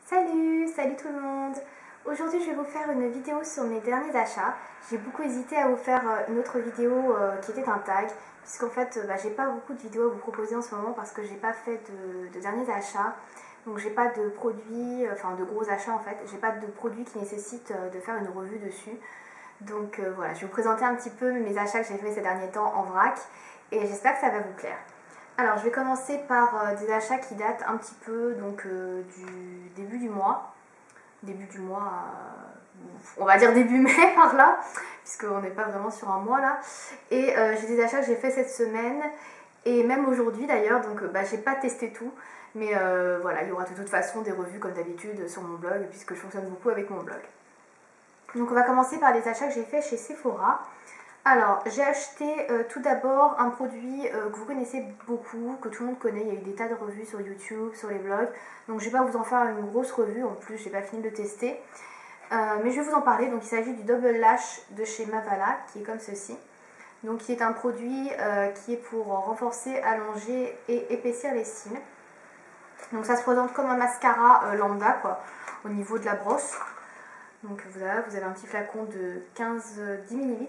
Salut tout le monde. Aujourd'hui je vais vous faire une vidéo sur mes derniers achats. J'ai beaucoup hésité à vous faire une autre vidéo qui était un tag, puisqu'en fait j'ai pas beaucoup de vidéos à vous proposer en ce moment parce que j'ai pas fait de derniers achats. Donc j'ai pas de produits, enfin de gros achats en fait, j'ai pas de produits qui nécessitent de faire une revue dessus. Donc voilà, je vais vous présenter un petit peu mes achats que j'ai fait ces derniers temps en vrac et j'espère que ça va vous plaire. Alors je vais commencer par des achats qui datent un petit peu donc, du début du mois. On va dire début mai par là, puisqu'on n'est pas vraiment sur un mois là. Et j'ai des achats que j'ai fait cette semaine et même aujourd'hui d'ailleurs, donc j'ai pas testé tout. Mais voilà, il y aura de toute façon des revues comme d'habitude sur mon blog, puisque je fonctionne beaucoup avec mon blog. Donc on va commencer par les achats que j'ai fait chez Sephora. Alors, j'ai acheté tout d'abord un produit que vous connaissez beaucoup, que tout le monde connaît. Il y a eu des tas de revues sur YouTube, sur les blogs. Donc, je ne vais pas vous en faire une grosse revue. En plus, je n'ai pas fini de le tester. Mais je vais vous en parler. Donc, il s'agit du Double Lash de chez Mavala, qui est comme ceci. Donc, qui est un produit qui est pour renforcer, allonger et épaissir les cils. Donc, ça se présente comme un mascara lambda, quoi, au niveau de la brosse. Donc, vous avez un petit flacon de 10 ml.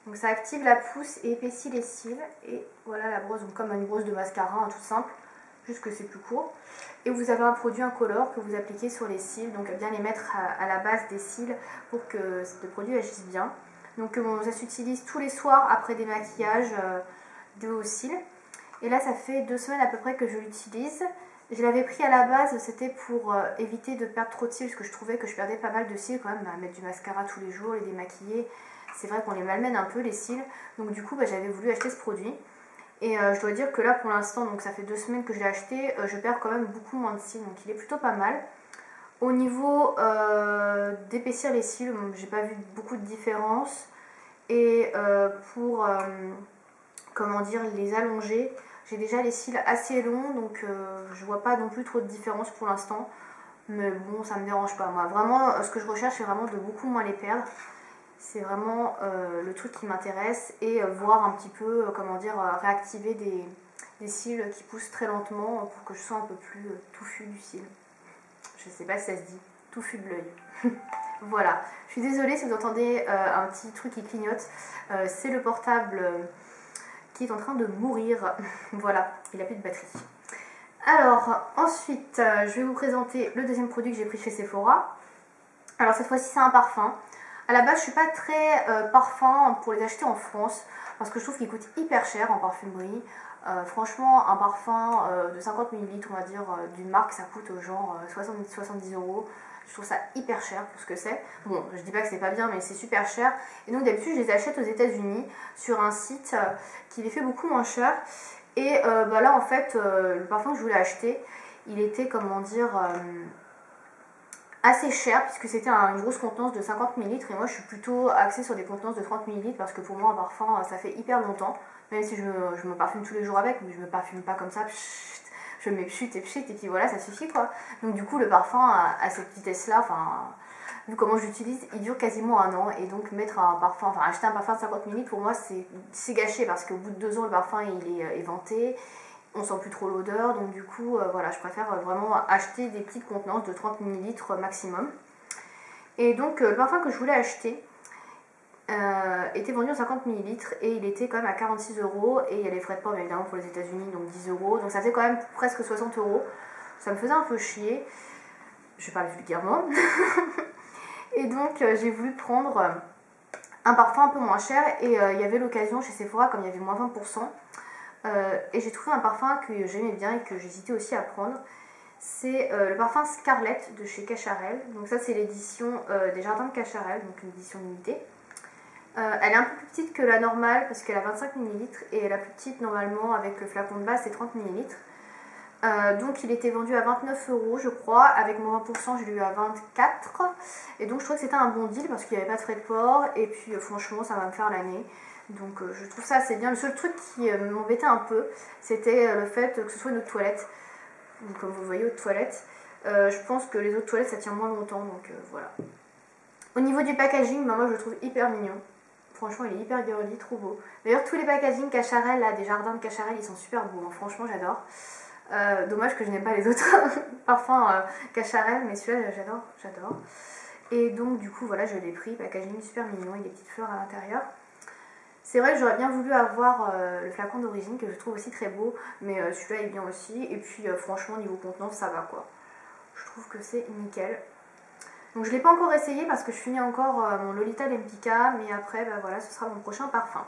Donc ça active la pousse et épaissit les cils. Et voilà la brosse, donc comme une brosse de mascara, toute simple, juste que c'est plus court. Et vous avez un produit incolore que vous appliquez sur les cils, donc bien les mettre à la base des cils pour que le produit agisse bien. Donc ça s'utilise tous les soirs après des maquillages de haut cils. Et là ça fait 2 semaines à peu près que je l'utilise. Je l'avais pris à la base, c'était pour éviter de perdre trop de cils, parce que je trouvais que je perdais pas mal de cils quand même à mettre du mascara tous les jours, les démaquiller. C'est vrai qu'on les malmène un peu les cils, donc du coup j'avais voulu acheter ce produit. Et je dois dire que là pour l'instant, donc ça fait 2 semaines que je l'ai acheté, je perds quand même beaucoup moins de cils, donc il est plutôt pas mal. Au niveau d'épaissir les cils, j'ai pas vu beaucoup de différence. Et pour comment dire, les allonger, j'ai déjà les cils assez longs, donc je vois pas non plus trop de différence pour l'instant. Mais bon, ça me dérange pas. Moi, vraiment, ce que je recherche, c'est vraiment de beaucoup moins les perdre. C'est vraiment le truc qui m'intéresse, et voir un petit peu, comment dire, réactiver des cils qui poussent très lentement pour que je sois un peu plus touffu du cil. Je sais pas si ça se dit, touffu de l'œil. Voilà, je suis désolée si vous entendez un petit truc qui clignote. C'est le portable qui est en train de mourir. Voilà, il n'a plus de batterie. Alors, ensuite, je vais vous présenter le deuxième produit que j'ai pris chez Sephora. Alors cette fois-ci, c'est un parfum. À la base, je suis pas très parfum pour les acheter en France parce que je trouve qu'ils coûtent hyper cher en parfumerie. Franchement, un parfum de 50 ml, on va dire, d'une marque, ça coûte genre 70 euros. Je trouve ça hyper cher pour ce que c'est. Bon, je dis pas que c'est pas bien, mais c'est super cher. Et donc d'habitude, je les achète aux États-Unis sur un site qui les fait beaucoup moins cher. Et là, en fait, le parfum que je voulais acheter, il était, comment dire, assez cher, puisque c'était une grosse contenance de 50 ml, et moi je suis plutôt axée sur des contenances de 30 ml parce que pour moi un parfum ça fait hyper longtemps, même si je me parfume tous les jours avec, mais je me parfume pas comme ça, pchit, je mets pchit, et puis voilà, ça suffit quoi. Donc du coup le parfum à cette vitesse là, enfin vu comment je l'utilise, il dure quasiment 1 an, et donc mettre un parfum, enfin acheter un parfum de 50 ml pour moi c'est gâché, parce qu'au bout de 2 ans le parfum il est éventé. On sent plus trop l'odeur, donc du coup voilà, je préfère vraiment acheter des petites contenances de 30 ml maximum. Et donc le parfum que je voulais acheter était vendu en 50 ml et il était quand même à 46 euros, et il y a les frais de port évidemment pour les États-Unis, donc 10 euros, donc ça fait quand même presque 60 euros. Ça me faisait un peu chier, je parle vulgairement. Et donc j'ai voulu prendre un parfum un peu moins cher, et il y avait l'occasion chez Sephora, comme il y avait moins 20%. Et j'ai trouvé un parfum que j'aimais bien et que j'hésitais aussi à prendre. C'est le parfum Scarlett de chez Cacharel. Donc ça c'est l'édition des Jardins de Cacharel, donc une édition limitée. Elle est un peu plus petite que la normale parce qu'elle a 25 ml, et la plus petite normalement avec le flacon de base c'est 30 ml. Donc il était vendu à 29 euros je crois, avec mon 20% je l'ai eu à 24, et donc je trouvais que c'était un bon deal parce qu'il n'y avait pas de frais de port, et puis franchement ça va me faire l'année. Donc je trouve ça assez bien. Le seul truc qui m'embêtait un peu, c'était le fait que ce soit une eau de toilette. Donc, comme vous voyez, eau de toilette. Je pense que les eaux de toilette ça tient moins longtemps, donc voilà. Au niveau du packaging, moi je le trouve hyper mignon. Franchement il est hyper girly, trop beau. D'ailleurs tous les packaging Cacharel, là, des Jardins de Cacharel, ils sont super beaux, hein. Franchement j'adore. Dommage que je n'aime pas les autres parfums Cacharel, mais celui-là j'adore. Et donc du coup voilà, je l'ai pris, packaging super mignon avec des petites fleurs à l'intérieur. C'est vrai que j'aurais bien voulu avoir le flacon d'origine que je trouve aussi très beau, mais celui-là est bien aussi. Et puis franchement niveau contenance ça va quoi. Je trouve que c'est nickel. Donc je ne l'ai pas encore essayé parce que je finis encore mon Lolita Lempicka, mais après bah, voilà, ce sera mon prochain parfum.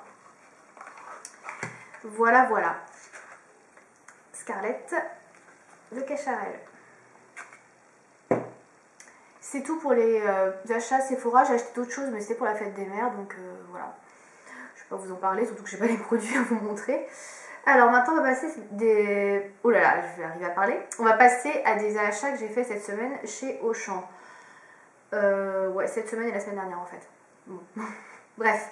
Voilà. Scarlett de Cacharel. C'est tout pour les achats Sephora. J'ai acheté d'autres choses mais c'était pour la fête des mères, donc voilà. Je ne vais pas vous en parler, surtout que je n'ai pas les produits à vous montrer. Alors maintenant on va passer des... Oh là là, je vais arriver à parler. On va passer à des achats que j'ai fait cette semaine chez Auchan. Ouais, cette semaine et la semaine dernière en fait. Bon. Bref.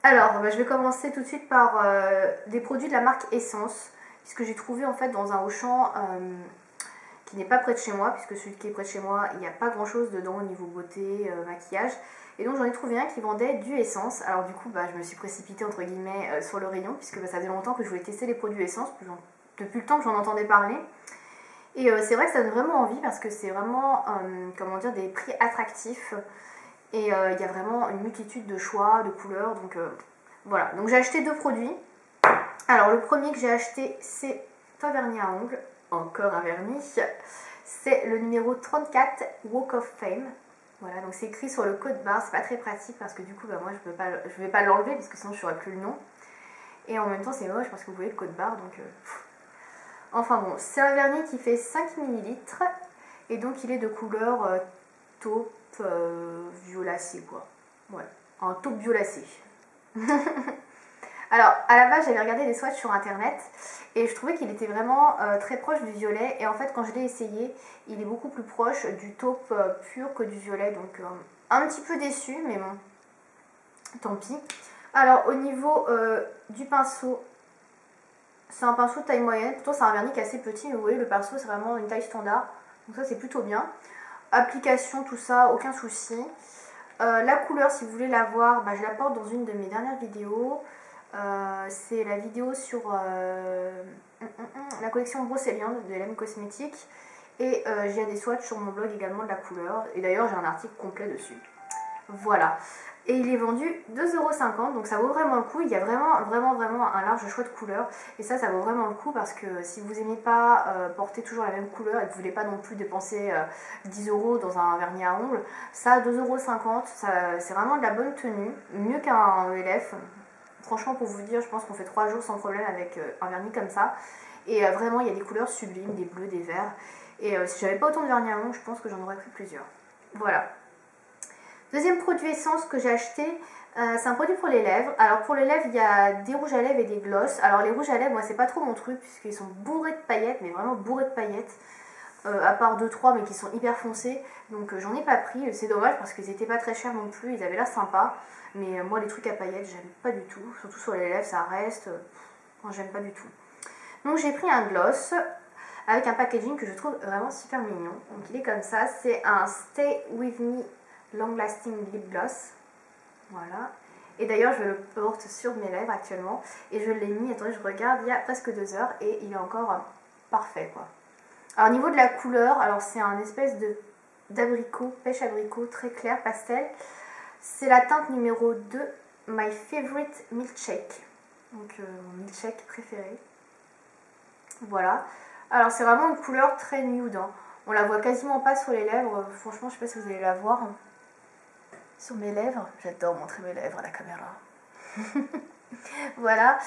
Alors, bah, je vais commencer tout de suite par des produits de la marque Essence, puisque j'ai trouvé en fait dans un Auchan qui n'est pas près de chez moi, puisque celui qui est près de chez moi, il n'y a pas grand chose dedans au niveau beauté, maquillage. Et donc j'en ai trouvé un qui vendait du Essence. Alors du coup, bah, je me suis précipitée entre guillemets sur le rayon, puisque bah, ça faisait longtemps que je voulais tester les produits Essence, depuis le temps que j'en entendais parler. Et c'est vrai que ça donne vraiment envie, parce que c'est vraiment, comment dire, des prix attractifs. Et il y a vraiment une multitude de choix, de couleurs, donc voilà. Donc j'ai acheté deux produits. Alors le premier que j'ai acheté, c'est un vernis à ongles, encore un vernis. C'est le numéro 34 Walk of Fame. Voilà, donc c'est écrit sur le code barre, c'est pas très pratique parce que du coup, bah, moi je vais pas l'enlever parce que sinon je saurais plus le nom. Et en même temps c'est moche parce que vous voyez le code barre, donc... Enfin bon, c'est un vernis qui fait 5 ml et donc il est de couleur taupe violacé quoi. Ouais, un taupe violacé. Alors à la base j'avais regardé des swatchs sur internet et je trouvais qu'il était vraiment très proche du violet, et en fait quand je l'ai essayé il est beaucoup plus proche du taupe pur que du violet, donc un petit peu déçue, mais bon, tant pis. Alors au niveau du pinceau, c'est un pinceau de taille moyenne, pourtant c'est un vernis qui est assez petit, mais vous voyez le pinceau c'est vraiment une taille standard, donc ça c'est plutôt bien. Application, tout ça, aucun souci. La couleur, si vous voulez la voir, bah, je la porte dans une de mes dernières vidéos. C'est la vidéo sur la collection Brocéliande de LM Cosmétiques. Et j'ai des swatchs sur mon blog également de la couleur. Et d'ailleurs, j'ai un article complet dessus. Voilà. Et il est vendu 2,50 €, donc ça vaut vraiment le coup. Il y a vraiment un large choix de couleurs. Et ça vaut vraiment le coup parce que si vous n'aimez pas porter toujours la même couleur et que vous ne voulez pas non plus dépenser 10 € dans un vernis à ongles, ça, 2,50 €, c'est vraiment de la bonne tenue. Mieux qu'un ELF. Franchement, pour vous dire, je pense qu'on fait 3 jours sans problème avec un vernis comme ça. Et vraiment, il y a des couleurs sublimes, des bleus, des verts. Et si j'avais pas autant de vernis à ongles, je pense que j'en aurais pris plusieurs. Voilà. Deuxième produit Essence que j'ai acheté, c'est un produit pour les lèvres. Alors pour les lèvres, il y a des rouges à lèvres et des glosses. Alors les rouges à lèvres, moi c'est pas trop mon truc puisqu'ils sont bourrés de paillettes, mais vraiment bourrés de paillettes. À part 2-3 mais qui sont hyper foncés. Donc j'en ai pas pris, c'est dommage parce qu'ils étaient pas très chers non plus, ils avaient l'air sympas. Mais moi les trucs à paillettes, j'aime pas du tout. Surtout sur les lèvres, ça reste. Moi j'aime pas du tout. Donc j'ai pris un gloss avec un packaging que je trouve vraiment super mignon. Donc il est comme ça, c'est un Stay With Me Long Lasting Lip Gloss. Voilà. Et d'ailleurs je le porte sur mes lèvres actuellement. Et je l'ai mis, attendez je regarde, il y a presque 2 heures et il est encore parfait quoi. Alors au niveau de la couleur, alors c'est un espèce d'abricot, pêche abricot très clair, pastel. C'est la teinte numéro 2, My Favorite Milkshake. Donc mon milkshake préféré. Voilà. Alors c'est vraiment une couleur très nude. Hein. On la voit quasiment pas sur les lèvres. Franchement, je sais pas si vous allez la voir. Sur mes lèvres. J'adore montrer mes lèvres à la caméra. Voilà.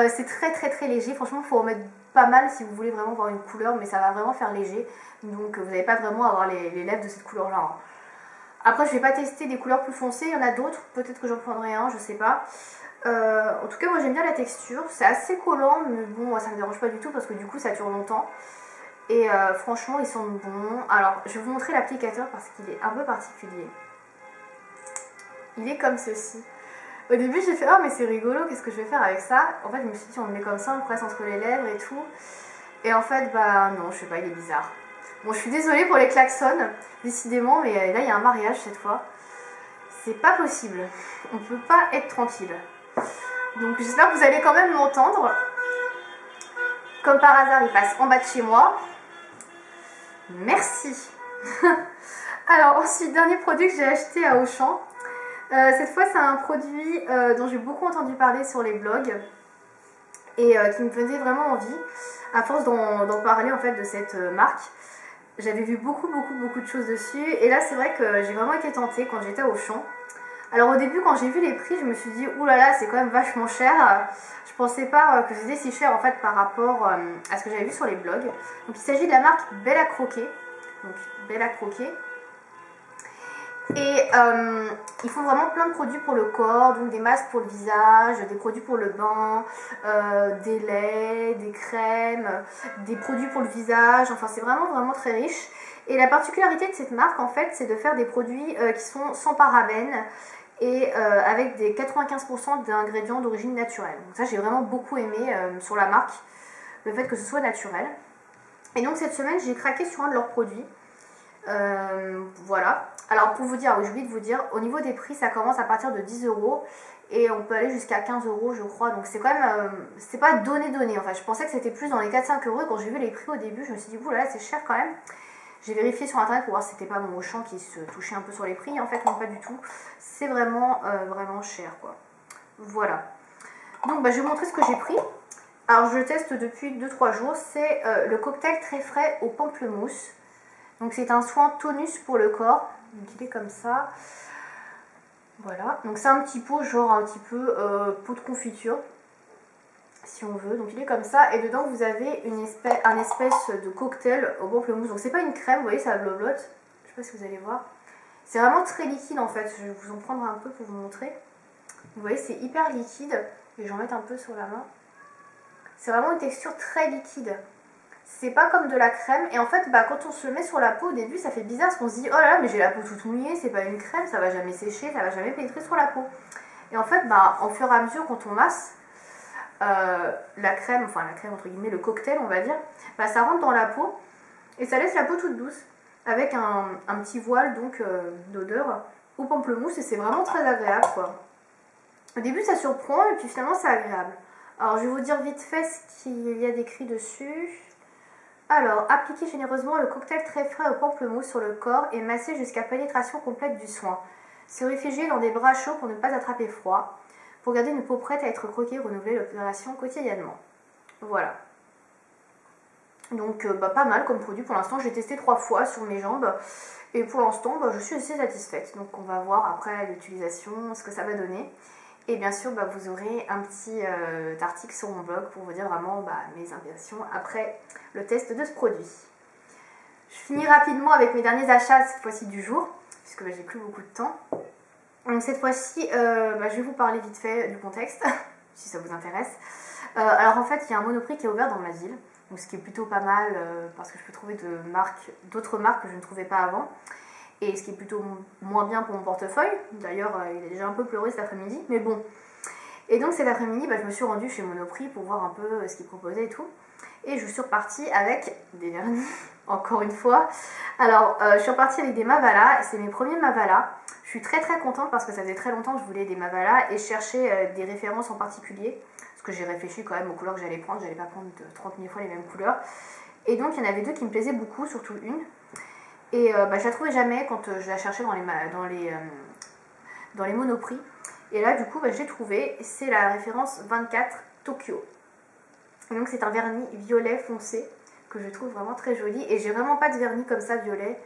C'est très léger. Franchement, il faut en mettre pas mal si vous voulez vraiment voir une couleur. Mais ça va vraiment faire léger. Donc vous n'allez pas vraiment avoir les lèvres de cette couleur-là. Hein. Après, je vais pas tester des couleurs plus foncées. Il y en a d'autres. Peut-être que j'en prendrai un, je sais pas. En tout cas, moi j'aime bien la texture. C'est assez collant, mais bon, ça me dérange pas du tout parce que du coup, ça dure longtemps. Et franchement, ils sont bons. Alors, je vais vous montrer l'applicateur parce qu'il est un peu particulier. Il est comme ceci. Au début, j'ai fait « Oh, mais c'est rigolo, qu'est-ce que je vais faire avec ça ?» En fait, je me suis dit, on le met comme ça, on le presse entre les lèvres et tout. Et en fait, bah non, je sais pas, il est bizarre. Bon, je suis désolée pour les klaxons, décidément, mais là, il y a un mariage cette fois. C'est pas possible. On peut pas être tranquille. Donc, j'espère que vous allez quand même m'entendre. Comme par hasard, il passe en bas de chez moi. Merci. Alors ensuite, dernier produit que j'ai acheté à Auchan. Cette fois, c'est un produit dont j'ai beaucoup entendu parler sur les blogs et qui me faisait vraiment envie. À force d'en parler en fait de cette marque, j'avais vu beaucoup de choses dessus. Et là, c'est vrai que j'ai vraiment été tentée quand j'étais à Auchan. Alors au début, quand j'ai vu les prix, je me suis dit oulala, c'est quand même vachement cher. Je pensais pas que c'était si cher en fait par rapport à ce que j'avais vu sur les blogs. Donc il s'agit de la marque Belle à Croquer. Donc Belle à Croquer. Et ils font vraiment plein de produits pour le corps, donc des masques pour le visage, des produits pour le bain, des laits, des crèmes, des produits pour le visage, enfin c'est vraiment très riche. Et la particularité de cette marque en fait, c'est de faire des produits qui sont sans parabènes et avec des 95% d'ingrédients d'origine naturelle. Donc ça j'ai vraiment beaucoup aimé sur la marque, le fait que ce soit naturel. Et donc cette semaine j'ai craqué sur un de leurs produits. Voilà. Alors pour vous dire, j'ai oublié de vous dire, au niveau des prix ça commence à partir de 10 € et on peut aller jusqu'à 15 € je crois, donc c'est quand même, c'est pas donné en fait. Je pensais que c'était plus dans les 4-5 € et quand j'ai vu les prix au début je me suis dit oulala c'est cher quand même. J'ai vérifié sur internet pour voir si c'était pas mon Auchan qui se touchait un peu sur les prix, en fait non pas du tout, c'est vraiment cher quoi. Voilà. Donc je vais vous montrer ce que j'ai pris. Alors je le teste depuis 2-3 jours, c'est le cocktail très frais au pamplemousse. Donc c'est un soin tonus pour le corps, donc il est comme ça. Voilà, donc c'est un petit pot, genre un petit peu pot de confiture, si on veut. Donc il est comme ça, et dedans vous avez un espèce de cocktail au pamplemousse. Donc c'est pas une crème, vous voyez, ça bloblote. Je sais pas si vous allez voir. C'est vraiment très liquide en fait, je vais vous en prendre un peu pour vous montrer. Vous voyez, c'est hyper liquide, et je vais en mettre un peu sur la main. C'est vraiment une texture très liquide. C'est pas comme de la crème, et en fait quand on se le met sur la peau au début ça fait bizarre parce qu'on se dit oh là là mais j'ai la peau toute mouillée, c'est pas une crème, ça va jamais sécher, ça va jamais pénétrer sur la peau. Et en fait au fur et à mesure quand on masse la crème entre guillemets, le cocktail on va dire, ça rentre dans la peau et ça laisse la peau toute douce avec un petit voile donc d'odeur au pamplemousse, et c'est vraiment très agréable quoi. Au début ça surprend et puis finalement c'est agréable. Alors je vais vous dire vite fait ce qu'il y a d'écrit dessus. Alors, appliquez généreusement le cocktail très frais au pamplemousse sur le corps et massez jusqu'à pénétration complète du soin. Se réfugier dans des bras chauds pour ne pas attraper froid. Pour garder une peau prête à être croquée, renouveler l'opération quotidiennement. Voilà. Donc, pas mal comme produit pour l'instant. J'ai testé 3 fois sur mes jambes. Et pour l'instant, je suis assez satisfaite. Donc, on va voir après l'utilisation ce que ça va donner. Et bien sûr, vous aurez un petit article sur mon blog pour vous dire vraiment mes impressions après le test de ce produit. Je finis rapidement avec mes derniers achats, cette fois-ci du jour, puisque j'ai plus beaucoup de temps. Donc cette fois-ci, je vais vous parler vite fait du contexte, si ça vous intéresse. Alors en fait, il y a un Monoprix qui est ouvert dans ma ville, donc ce qui est plutôt pas mal, parce que je peux trouver d'autres marques que je ne trouvais pas avant. Et ce qui est plutôt moins bien pour mon portefeuille. D'ailleurs, il a déjà un peu pleuré cet après-midi, mais bon. Et donc cet après-midi, je me suis rendue chez Monoprix pour voir un peu ce qu'ils proposaient et tout. Et je suis repartie avec des vernis, encore une fois. Alors, je suis repartie avec des Mavala, c'est mes premiers Mavala. Je suis très contente parce que ça faisait très longtemps que je voulais des Mavala et je cherchais des références en particulier. Parce que j'ai réfléchi quand même aux couleurs que j'allais prendre, j'allais pas prendre 30 000 fois les mêmes couleurs. Et donc il y en avait 2 qui me plaisaient beaucoup, surtout une. Et je la trouvais jamais quand je la cherchais dans les Monoprix. Et là du coup je l'ai trouvée, c'est la référence 24 Tokyo. Et donc c'est un vernis violet foncé que je trouve vraiment très joli. Et j'ai vraiment pas de vernis comme ça violet.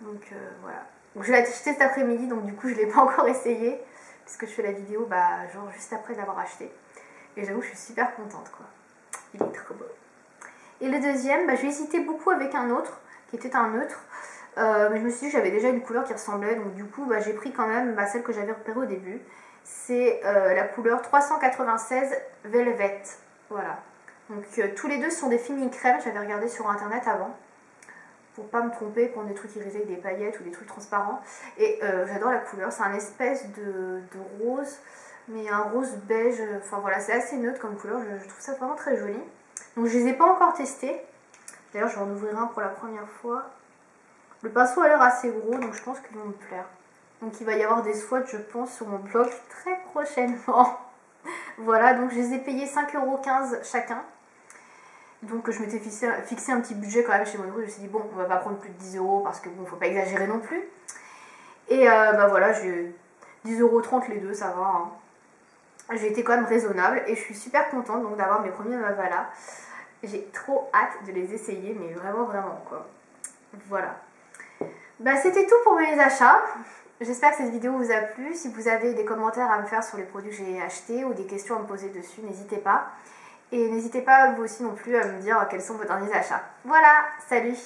Donc voilà. Donc je l'ai acheté cet après-midi, donc du coup je l'ai pas encore essayé. Puisque je fais la vidéo genre juste après l'avoir acheté. Et j'avoue je suis super contente quoi. Il est trop beau. Et le deuxième, j'ai hésité beaucoup avec un autre, qui était un neutre. Mais je me suis dit que j'avais déjà une couleur qui ressemblait, donc du coup j'ai pris quand même celle que j'avais repérée au début. C'est la couleur 396 Velvet. Voilà. Donc tous les deux sont des fini crèmes, j'avais regardé sur internet avant. Pour pas me tromper, prendre des trucs irisés avec des paillettes ou des trucs transparents. Et j'adore la couleur, c'est un espèce de rose, mais un rose beige. Enfin voilà, c'est assez neutre comme couleur, je trouve ça vraiment très joli. Donc je les ai pas encore testés. D'ailleurs je vais en ouvrir un pour la première fois. Le pinceau a l'air assez gros, donc je pense qu'ils vont me plaire. Donc il va y avoir des swatchs, je pense, sur mon blog très prochainement. Voilà, donc je les ai payés 5,15 € chacun. Donc je m'étais fixé un petit budget quand même chez Monroe. Je me suis dit bon, on va pas prendre plus de 10 euros parce que bon, faut pas exagérer non plus. Et bah voilà, j'ai 10,30 € les deux, ça va. Hein. J'ai été quand même raisonnable et je suis super contente donc d'avoir mes premiers Mavala. J'ai trop hâte de les essayer, mais vraiment quoi. Voilà. Bah c'était tout pour mes achats. J'espère que cette vidéo vous a plu. Si vous avez des commentaires à me faire sur les produits que j'ai achetés ou des questions à me poser dessus, n'hésitez pas. Et n'hésitez pas vous aussi non plus à me dire quels sont vos derniers achats. Voilà, salut!